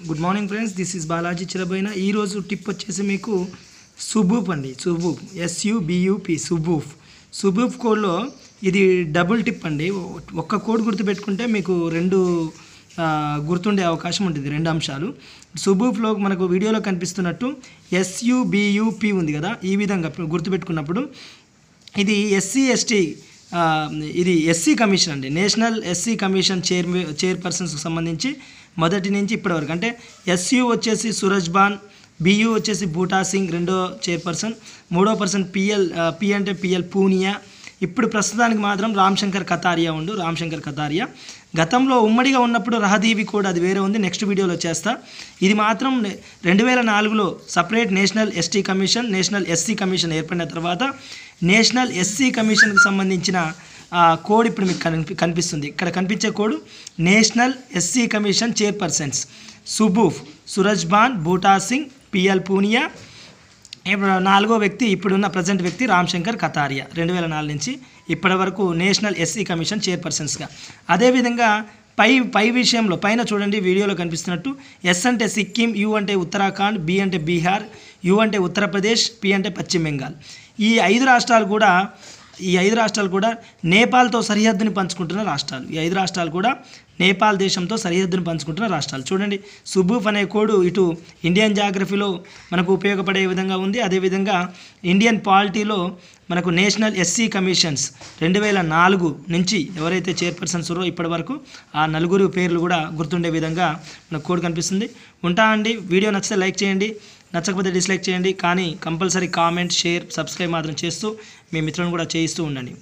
Good morning friends, this is Balaji Chilaboina. ఈరోజు tip వచ్చేసి మీకు సుబూఫ్ అండి. సుబూఫ్ SUBUP సుబూఫ్ కోడ్లో ఇది డబుల్ టిప్ అండి. ఒక్క కోడ్ గుర్తుపెట్టుకుంటే మీకు రెండు గుర్తుండే అవకాశం ఉంటుంది. రెండు అంశాలు సుబూఫ్లో మనకు వీడియోలో కనిపిస్తున్నట్టు SUBUP ఉంది కదా, ఈ విధంగా గుర్తుపెట్టుకున్నప్పుడు ఇది SC/ST ఇది SC కమిషన్ అండి. నేషనల్ SC కమిషన్ చైర్పర్సన్స్కి సంబంధించి మొదటి నుంచి ఇప్పటి వరకు అంటే SU వచ్చేసి సురజ్బాన్, BU వచ్చేసి బూటా సింగ్ రెండో చైర్పర్సన్, మూడో పర్సన్ P అంటే PL పూనియా. ఇప్పుడు ప్రస్తుతానికి మాత్రం రామ్శంకర్ కతారియా. గతంలో ఉమ్మడిగా ఉన్నప్పుడు రహదీవి కూడా అది వేరే ఉంది, నెక్స్ట్ వీడియోలో చేస్తా. ఇది మాత్రం 2004లో separate national ST commission, national SC commission ఏర్పడిన తర్వాత నేషనల్ SC కమిషన్కి సంబంధించిన కోడ్ ఇప్పుడు మీకు కనిపిస్తుంది. ఇక్కడ కనిపించే code national SC commission chairpersons సుబూఫ్, సురజ్బాన్, బూటా సింగ్, PL పూనియా. ఇప్పుడు నాలుగో వ్యక్తి ఇప్పుడున్న ప్రజెంట్ వ్యక్తి రామ్శంకర్ కతారియా. 2004 నుంచి ఇప్పటి వరకు నేషనల్ SC కమిషన్ చైర్పర్సన్స్గా. అదేవిధంగా పై విషయంలో పైన చూడండి, వీడియోలో కనిపిస్తున్నట్టు S అంటే సిక్కిం, U అంటే ఉత్తరాఖండ్, B అంటే బీహార్, U అంటే ఉత్తరప్రదేశ్, P అంటే పశ్చిమ బెంగాల్. ఈ ఐదు రాష్ట్రాలు కూడా నేపాల్తో సరిహద్దుని పంచుకుంటున్న రాష్ట్రాలు. ఈ ఐదు రాష్ట్రాలు కూడా నేపాల్ దేశంతో సరిహద్దును పంచుకుంటున్న రాష్ట్రాలు. చూడండి, సుబూఫ్ అనే కోడ్ ఇటు ఇండియన్ జాగ్రఫీలో మనకు ఉపయోగపడే విధంగా ఉంది. అదేవిధంగా ఇండియన్ పాలిటీలో మనకు నేషనల్ SC కమిషన్స్ 2004 నుంచి ఎవరైతే చైర్పర్సన్స్ ఉన్నారో ఇప్పటి వరకు ఆ నలుగురు పేర్లు కూడా గుర్తుండే విధంగా మనకు కోడ్ కనిపిస్తుంది. ఉంటా అండి. వీడియో నచ్చితే లైక్ చేయండి, నచ్చకపోతే డిస్లైక్ చేయండి. కానీ కంపల్సరీ కామెంట్, షేర్, సబ్స్క్రైబ్ మాత్రం చేస్తూ మీ మిత్రులను కూడా చేయిస్తూ ఉండండి.